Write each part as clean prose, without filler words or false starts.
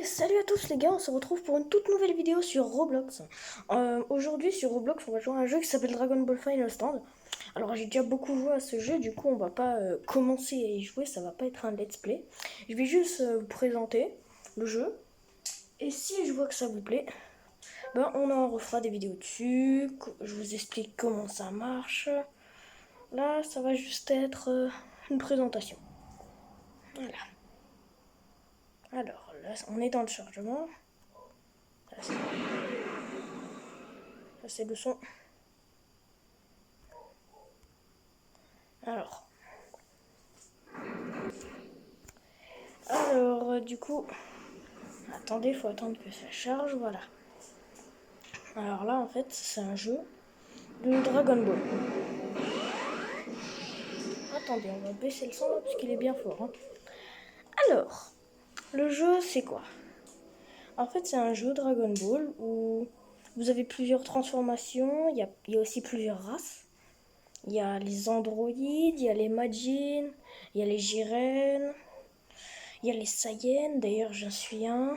Salut à tous les gars, on se retrouve pour une toute nouvelle vidéo sur Roblox. Aujourd'hui sur Roblox, on va jouer à un jeu qui s'appelle Dragon Ball Final Stand. Alors j'ai déjà beaucoup joué à ce jeu, du coup on va pas commencer à y jouer, ça va pas être un let's play. Je vais juste vous présenter le jeu. Et si je vois que ça vous plaît, ben on en refera des vidéos dessus, je vous explique comment ça marche. Là ça va juste être une présentation. Voilà. Alors là on est dans le chargement. Ça c'est le son. Alors, du coup, attendez, il faut attendre que ça charge, voilà. Alors là, en fait, c'est un jeu de Dragon Ball. Attendez, on va baisser le son là, parce qu'il est bien fort. Hein. Alors, le jeu, c'est quoi? En fait, c'est un jeu Dragon Ball où vous avez plusieurs transformations, il y a aussi plusieurs races. Il y a les androïdes, il y a les Majin, il y a les Jiren, il y a les Saiyans, d'ailleurs j'en suis un.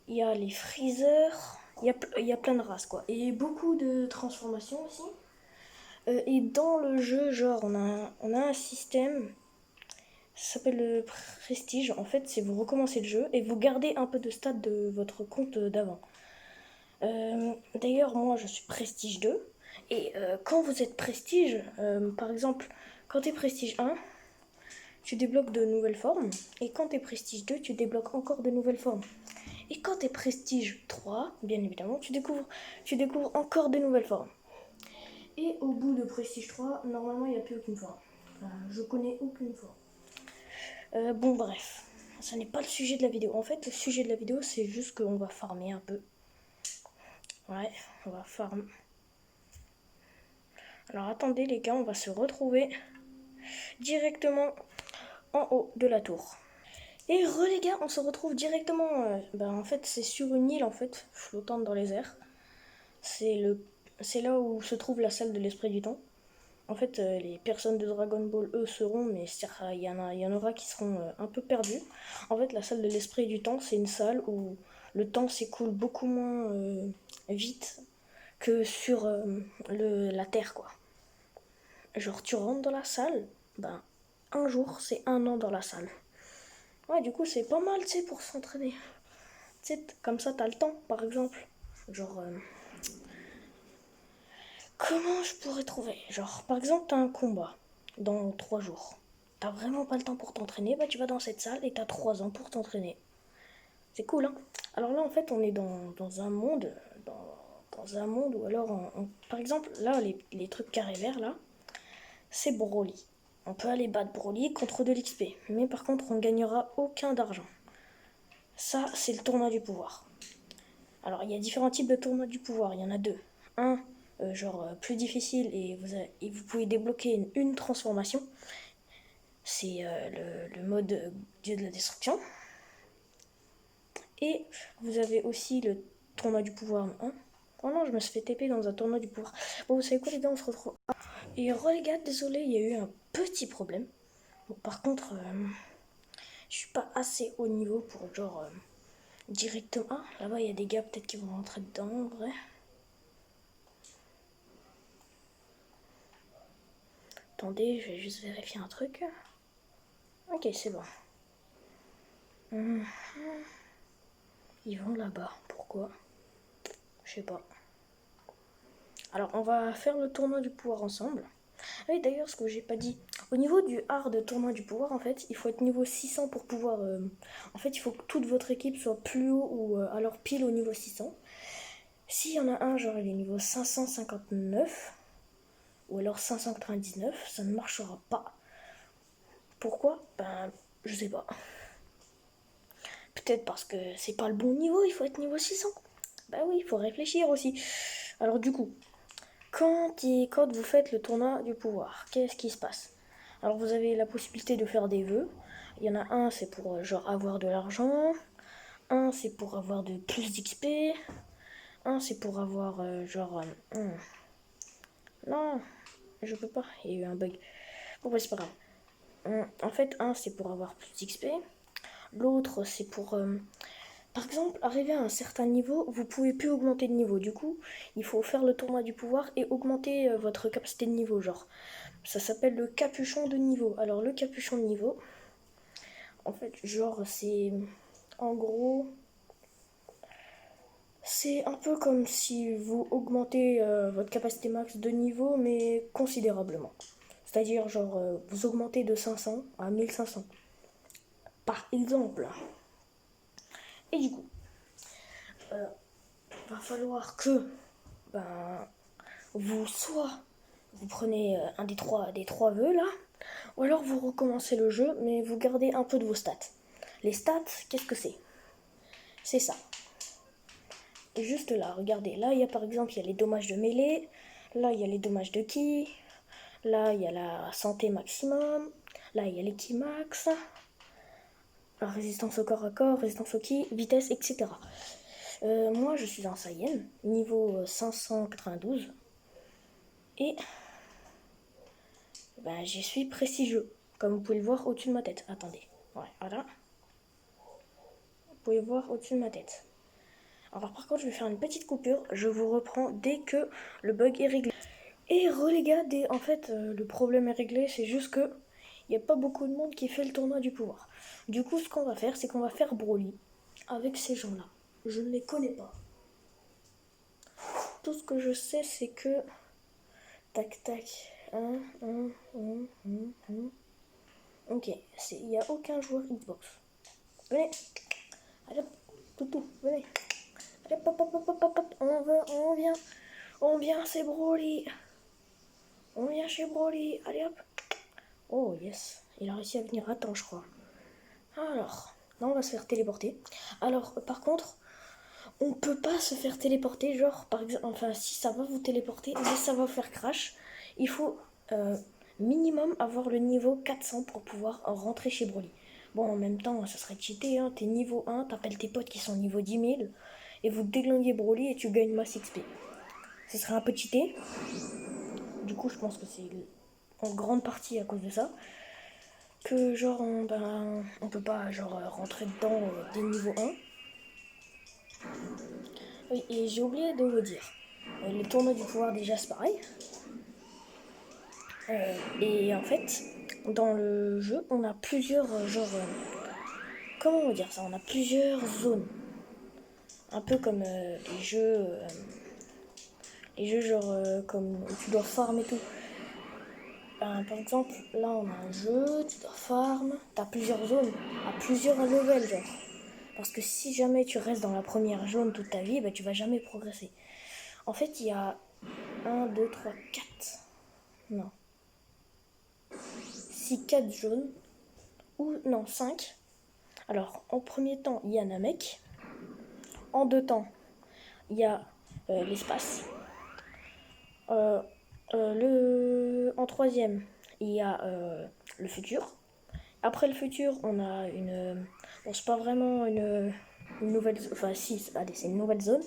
Il y a les Freezer, il y a plein de races quoi. Et beaucoup de transformations aussi. Et dans le jeu, genre, on a un système, ça s'appelle le prestige. En fait, c'est vous recommencez le jeu et vous gardez un peu de stats de votre compte d'avant. D'ailleurs, moi, je suis prestige 2. Et quand vous êtes prestige, par exemple, quand tu es prestige 1, tu débloques de nouvelles formes. Et quand tu es prestige 2, tu débloques encore de nouvelles formes. Et quand tu es prestige 3, bien évidemment, tu découvres encore de nouvelles formes. Et au bout de prestige 3, normalement, il n'y a plus aucune forme. Enfin, je connais aucune forme. Bon, bref, ça n'est pas le sujet de la vidéo. En fait, le sujet de la vidéo, c'est juste qu'on va farmer un peu. Ouais, on va farm. Alors attendez les gars, on va se retrouver directement en haut de la tour. Et les gars, on se retrouve directement, en fait c'est sur une île en fait, flottante dans les airs. C'est là où se trouve la salle de l'esprit du temps. En fait, les personnes de Dragon Ball, eux, seront, mais il y en aura qui seront un peu perdus. En fait, la salle de l'esprit du temps, c'est une salle où le temps s'écoule beaucoup moins vite que sur la Terre, quoi. Genre, tu rentres dans la salle, ben, un jour, c'est un an dans la salle. Ouais, du coup, c'est pas mal, tu sais, pour s'entraîner. Tu sais, comme ça, t'as le temps, par exemple. Genre, comment je pourrais trouver? Genre, par exemple, t'as un combat dans 3 jours. T'as vraiment pas le temps pour t'entraîner, bah tu vas dans cette salle et t'as 3 ans pour t'entraîner. C'est cool, hein? Alors là, en fait, on est dans un monde, dans un monde où alors, par exemple, là, les trucs carrés verts, là, c'est Broly. On peut aller battre Broly contre de l'XP, mais par contre, on gagnera aucun d'argent. Ça, c'est le tournoi du pouvoir. Alors, il y a différents types de tournois du pouvoir. Il y en a deux. Un, plus difficile, et vous pouvez débloquer une transformation. C'est le mode Dieu de la destruction. Et vous avez aussi le tournoi du pouvoir 1. Oh non, je me suis fait TP dans un tournoi du pouvoir. Bon, vous savez quoi les gars, on se retrouve. Et les gars, désolé, il y a eu un petit problème. Bon, par contre, je suis pas assez haut niveau pour genre directement. Ah, là-bas, il y a des gars peut-être qui vont rentrer dedans en vrai. Attendez, je vais juste vérifier un truc. Ok, c'est bon. Ils vont là-bas. Pourquoi? Je sais pas. Alors, on va faire le tournoi du pouvoir ensemble. Ah oui, d'ailleurs, ce que j'ai pas dit. Au niveau du hard tournoi du pouvoir, en fait, il faut être niveau 600 pour pouvoir... en fait, il faut que toute votre équipe soit plus haut ou alors pile au niveau 600. S'il y en a un, genre il est niveau 559 ou alors 599, ça ne marchera pas. Pourquoi? Ben, je sais pas. Peut-être parce que c'est pas le bon niveau, il faut être niveau 600. Bah oui, il faut réfléchir aussi. Alors du coup, quand vous faites le tournoi du pouvoir, qu'est-ce qui se passe? Alors vous avez la possibilité de faire des vœux. Il y en a un, c'est pour genre avoir de l'argent. Un, c'est pour avoir de plus d'XP. Un, c'est pour avoir non, je peux pas, il y a eu un bug. Bon, bah, c'est pas grave. En fait, un, c'est pour avoir plus d'XP. L'autre, c'est pour... par exemple, arriver à un certain niveau, vous pouvez plus augmenter de niveau. Du coup, il faut faire le tournoi du pouvoir et augmenter votre capacité de niveau, genre. Ça s'appelle le capuchon de niveau. Alors, le capuchon de niveau, en fait, genre, c'est... En gros... C'est un peu comme si vous augmentez votre capacité max de niveau, mais considérablement. C'est-à-dire, genre, vous augmentez de 500 à 1500. Par exemple. Et du coup, va falloir que ben, vous prenez un des trois vœux là, ou alors vous recommencez le jeu, mais vous gardez un peu de vos stats. Les stats, qu'est-ce que c'est? C'est ça. Et juste là, regardez, là il y a par exemple il y a les dommages de mêlée, là il y a les dommages de ki, là il y a la santé maximum, là il y a les ki max, la résistance au corps à corps, résistance au ki, vitesse, etc. Moi je suis un Saiyan, niveau 592, et ben, j'y suis prestigieux, comme vous pouvez le voir au-dessus de ma tête. Attendez, ouais, voilà. Vous pouvez voir au-dessus de ma tête. Alors par contre, je vais faire une petite coupure. Je vous reprends dès que le bug est réglé. Et les gars, en fait, le problème est réglé. C'est juste que il n'y a pas beaucoup de monde qui fait le tournoi du pouvoir. Du coup, ce qu'on va faire, c'est qu'on va faire Broly avec ces gens-là. Je ne les connais pas. Tout ce que je sais, c'est que... Tac, tac. Ok, il n'y a aucun joueur Xbox. Venez. Allez, toutou, venez. Allez, pop, pop, pop, pop, pop. On vient, c'est Broly. On vient chez Broly. Allez, hop. Oh, yes. Il a réussi à venir à temps, je crois. Alors, là, on va se faire téléporter. Alors, par contre, on peut pas se faire téléporter. Genre, par exemple, enfin, si ça va vous téléporter, mais ça va vous faire crash, il faut minimum avoir le niveau 400 pour pouvoir rentrer chez Broly. Bon, en même temps, ça serait cheaté, hein. T'es niveau 1, t'appelles tes potes qui sont niveau 10 000, et vous déglinguez Broly et tu gagnes masse XP. Ce serait un peu cheaté. Du coup, je pense que c'est en grande partie à cause de ça. Que genre, on peut pas genre rentrer dedans dès niveau 1. Oui, et j'ai oublié de vous dire. Le tournoi du pouvoir, déjà, c'est pareil. Et en fait, dans le jeu, on a plusieurs comment on va dire ça? On a plusieurs zones. Un peu comme les jeux genre comme où tu dois farm et tout. Par exemple, là on a un jeu, tu dois farm, t'as plusieurs zones, à plusieurs levels genre. Parce que si jamais tu restes dans la première zone toute ta vie, bah, tu vas jamais progresser. En fait, il y a 1, 2, 3, 4. Non. Si 4 zones. Ou non, 5. Alors, en premier temps, il y a Namek. En deux temps, il y a l'espace. En troisième, il y a le futur. Après le futur, on a bon, c'est pas vraiment une nouvelle... Enfin, si, allez, c'est une nouvelle zone.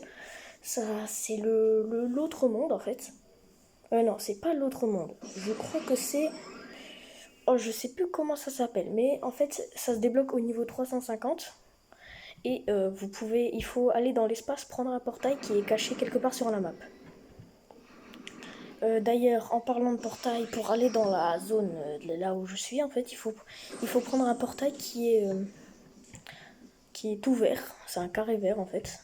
Ça, c'est l'autre monde, en fait. Non, c'est pas l'autre monde. Je crois que c'est... Oh, je sais plus comment ça s'appelle. Mais en fait, ça se débloque au niveau 350. Et il faut aller dans l'espace, prendre un portail qui est caché quelque part sur la map. D'ailleurs, en parlant de portail, pour aller dans la zone là où je suis, en fait, il faut prendre un portail qui est tout vert. C'est un carré vert, en fait.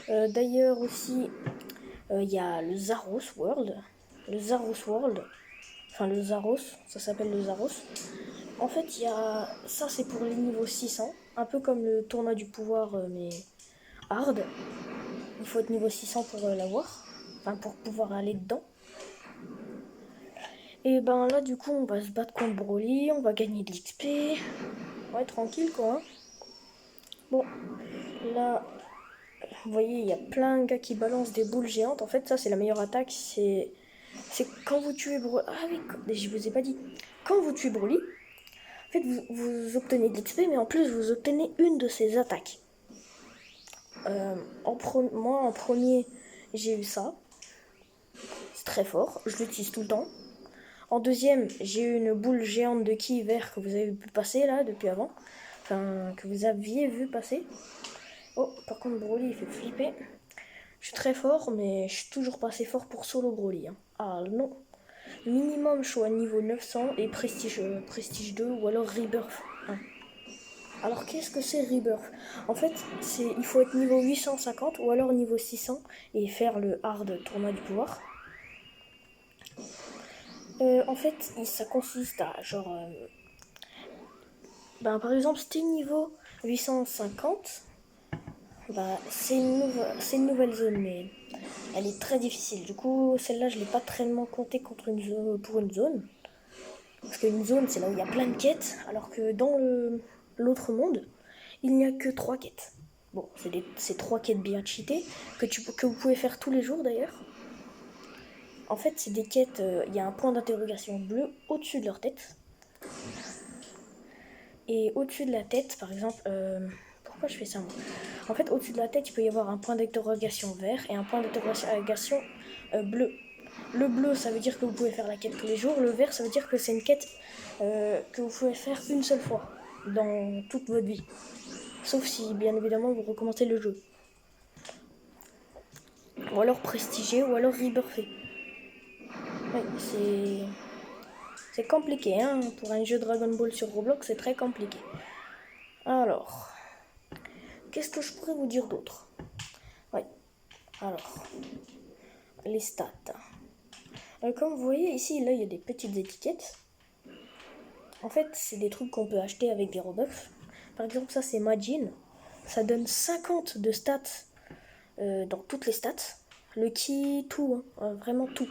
D'ailleurs aussi, il y a le Zaros World. Le Zaros World. Enfin, le Zaros, ça s'appelle le Zaros. En fait, il y a... Ça, c'est pour les niveaux 600. Un peu comme le tournoi du pouvoir, mais hard. Il faut être niveau 600 pour l'avoir. Enfin, pour pouvoir aller dedans. Et ben là, du coup, on va se battre contre Broly. On va gagner de l'XP. Ouais, tranquille, quoi. Bon, là, vous voyez, il y a plein de gars qui balancent des boules géantes. En fait, ça, c'est la meilleure attaque. C'est quand vous tuez Broly. Ah oui, je vous ai pas dit. Quand vous tuez Broly, en fait, vous obtenez de l'XP, mais en plus, vous obtenez une de ses attaques. Moi, en premier, j'ai eu ça. C'est très fort. Je l'utilise tout le temps. En deuxième, j'ai eu une boule géante de ki vert que vous avez pu passer là depuis avant. enfin, que vous aviez vu passer. Oh, par contre, Broly, il fait flipper. Je suis très fort, mais je suis toujours pas assez fort pour solo Broly. Hein. Ah non. Minimum, je suis à niveau 900 et prestige 2 ou alors Rebirth 1. Alors, qu'est-ce que c'est Rebirth? En fait, il faut être niveau 850 ou alors niveau 600 et faire le hard tournoi du pouvoir. En fait, ça consiste à genre... par exemple, si t'es niveau 850, c'est une nouvelle zone, mais elle est très difficile. Du coup, celle-là, je l'ai pas très compté contre pour une zone. Parce qu'une zone, c'est là où il y a plein de quêtes, alors que dans l'autre monde, il n'y a que 3 quêtes. Bon, c'est 3 quêtes bien cheatées, que vous pouvez faire tous les jours d'ailleurs. En fait, c'est des quêtes, il y a un point d'interrogation bleu au-dessus de leur tête. Et au-dessus de la tête, par exemple, pourquoi je fais ça moi? En fait, au-dessus de la tête, il peut y avoir un point d'interrogation vert et un point d'interrogation bleu. Le bleu, ça veut dire que vous pouvez faire la quête tous les jours. Le vert, ça veut dire que c'est une quête que vous pouvez faire une seule fois dans toute votre vie. Sauf si, bien évidemment, vous recommencez le jeu. Ou alors prestigier, ou alors rebirthé. Ouais, c'est compliqué, hein. Pour un jeu Dragon Ball sur Roblox, c'est très compliqué. Alors, qu'est-ce que je pourrais vous dire d'autre? Ouais, alors, les stats. Comme vous voyez ici, là, il y a des petites étiquettes. En fait, c'est des trucs qu'on peut acheter avec des Robux. Par exemple, ça, c'est Majin. Ça donne 50 de stats dans toutes les stats. Le ki, tout, hein, vraiment tout.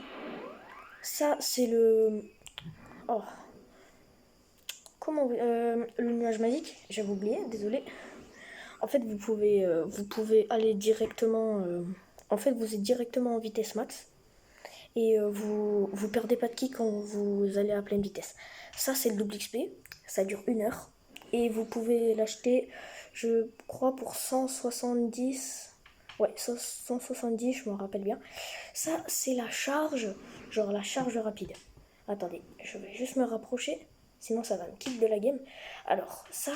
Ça, c'est le... Oh. Comment... le nuage magique, j'avais oublié, désolé. En fait, vous pouvez aller directement... en fait, vous êtes directement en vitesse max. Et vous perdez pas de ki quand vous allez à pleine vitesse. Ça, c'est le double XP. Ça dure 1 heure. Et vous pouvez l'acheter, je crois, pour 170... Ouais, 170, je me rappelle bien. Ça, c'est la charge, genre la charge rapide. Attendez, je vais juste me rapprocher, sinon ça va me quitter de la game. Alors, ça,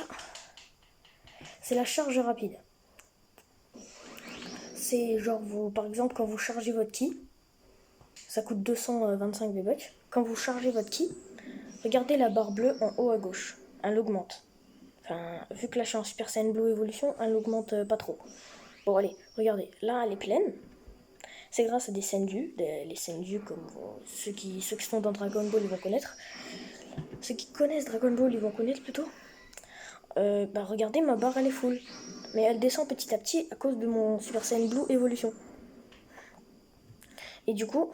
c'est la charge rapide. C'est genre, par exemple, quand vous chargez votre ki, ça coûte 225 V-Bucks. Quand vous chargez votre ki, regardez la barre bleue en haut à gauche. Elle augmente. Enfin, vu que là je suis en Super Saiyan Blue Evolution, elle augmente pas trop. Bon, allez, regardez. Là, elle est pleine. C'est grâce à des Senju. Les Senju, comme ceux qui sont dans Dragon Ball, ils vont connaître. Ceux qui connaissent Dragon Ball, ils vont connaître plutôt. Regardez, ma barre, elle est full. Mais elle descend petit à petit à cause de mon Super Saiyan Blue Evolution. Et du coup,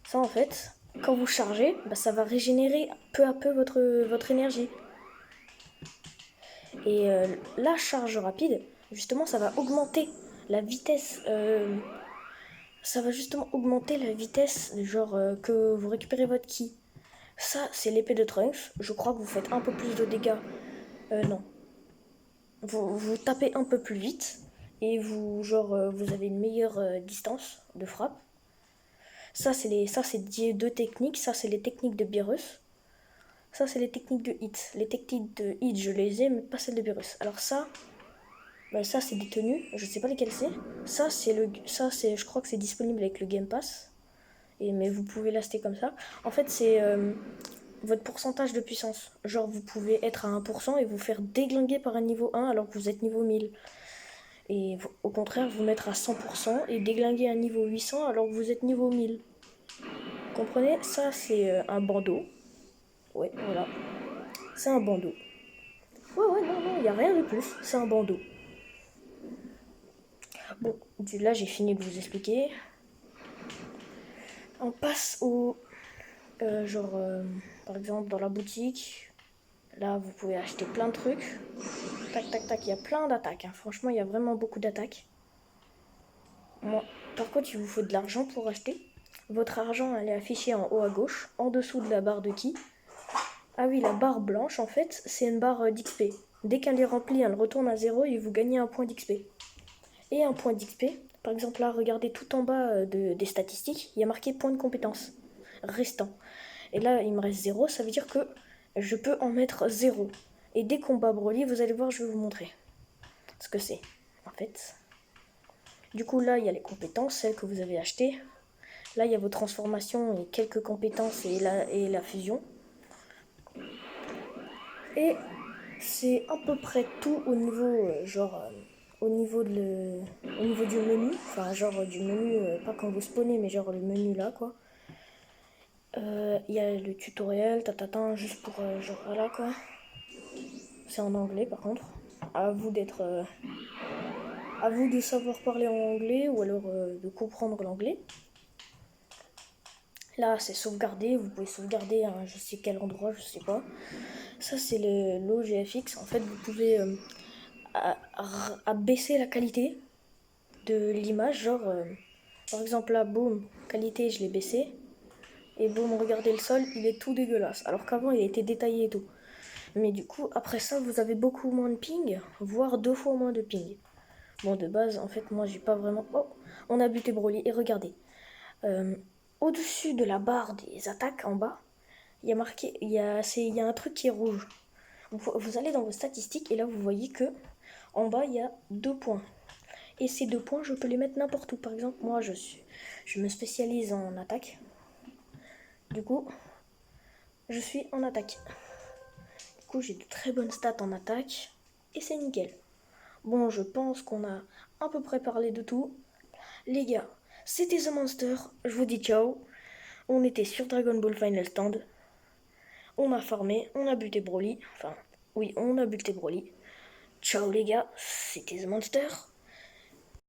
ça en fait, quand vous chargez, ça va régénérer peu à peu votre énergie. Et la charge rapide, justement, ça va augmenter la vitesse. Ça va justement augmenter la vitesse, genre que vous récupérez votre ki. Ça, c'est l'épée de Trunks. Je crois que vous faites un peu plus de dégâts. Non. Vous tapez un peu plus vite. Et vous avez une meilleure distance de frappe. Ça, c'est deux techniques. Ça, c'est les techniques de Beerus. Ça, c'est les techniques de hit. Les techniques de hit, je les ai, mais pas celles de Beerus. Alors ça, ça, c'est des tenues. Je sais pas lesquelles c'est. Je crois que c'est disponible avec le Game Pass. Mais vous pouvez l'acheter comme ça. En fait, c'est votre pourcentage de puissance. Genre, vous pouvez être à 1% et vous faire déglinguer par un niveau 1 alors que vous êtes niveau 1000. Et au contraire, vous mettre à 100% et déglinguer un niveau 800 alors que vous êtes niveau 1000. Vous comprenez? Ça, c'est un bandeau. Ouais, voilà. C'est un bandeau. Ouais, non, il n'y a rien de plus. C'est un bandeau. Bon, là, j'ai fini de vous expliquer. On passe au... par exemple, dans la boutique. Là, vous pouvez acheter plein de trucs. Tac, tac, tac. Il y a plein d'attaques. Hein. Franchement, il y a vraiment beaucoup d'attaques. Par contre, il vous faut de l'argent pour acheter. Votre argent, elle est affichée en haut à gauche, en dessous de la barre de ki. Ah oui, la barre blanche, en fait, c'est une barre d'XP. Dès qu'elle est remplie, elle retourne à 0 et vous gagnez un point d'XP. Et un point d'XP, par exemple là, regardez tout en bas des statistiques, il y a marqué point de compétence restant. Et là, il me reste 0, ça veut dire que je peux en mettre 0. Et dès qu'on bat Broly, vous allez voir, je vais vous montrer ce que c'est, en fait. Du coup, là, il y a les compétences, celles que vous avez achetées. Là, il y a vos transformations et quelques compétences et la fusion. Et c'est à peu près tout au niveau, au niveau du menu. Enfin, genre du menu, pas quand vous spawnez, mais genre le menu là, quoi. Il y a le tutoriel, tatata, juste pour, genre, voilà, quoi. C'est en anglais, par contre. À vous d'être... à vous de savoir parler en anglais ou alors de comprendre l'anglais. Là, c'est sauvegarder. Vous pouvez sauvegarder à je sais quel endroit, je sais pas. Ça, c'est l'OGFX. En fait, vous pouvez baisser la qualité de l'image. Genre, par exemple, là, boum, qualité, je l'ai baissé. Et boum, regardez le sol, il est tout dégueulasse. Alors qu'avant, il était détaillé et tout. Mais du coup, après ça, vous avez beaucoup moins de ping, voire 2 fois moins de ping. Bon, de base, en fait, moi, j'ai pas vraiment... Oh, on a buté Broly. Et regardez. Au-dessus de la barre des attaques, en bas, il y a marqué... Il y a un truc qui est rouge. Vous allez dans vos statistiques et là, vous voyez que en bas, il y a 2 points. Et ces 2 points, je peux les mettre n'importe où. Par exemple, moi, je me spécialise en attaque. Du coup, je suis en attaque. Du coup, j'ai de très bonnes stats en attaque. Et c'est nickel. Bon, je pense qu'on a à peu près parlé de tout. Les gars, c'était The Monster. Je vous dis ciao. On était sur Dragon Ball Final Stand. On a farmé, on a buté Broly. Enfin, oui, on a buté Broly. Ciao les gars, c'était The Monster.